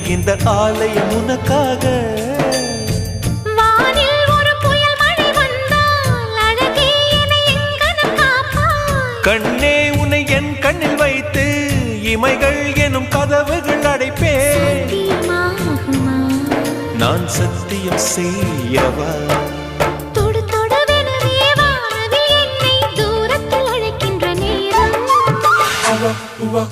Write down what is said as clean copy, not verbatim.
இந்த ஆலயம் உனக்காக. வானில் ஒரு புயல் மழை வந்தால் அழகே என்னை எங்கனம் காப்பாய். கண்ணே உன்னை என் கண்ணில் வைத்து இமைகள் எனும் கதவுகள் அடைப்பேன். சத்தியமாகுமா? நான் சத்தியம் செய்யவா? தொடு தொடுவெனவே வானவில் என்னை தூரத்தில் அழைக்கின்ற நேரம். உவா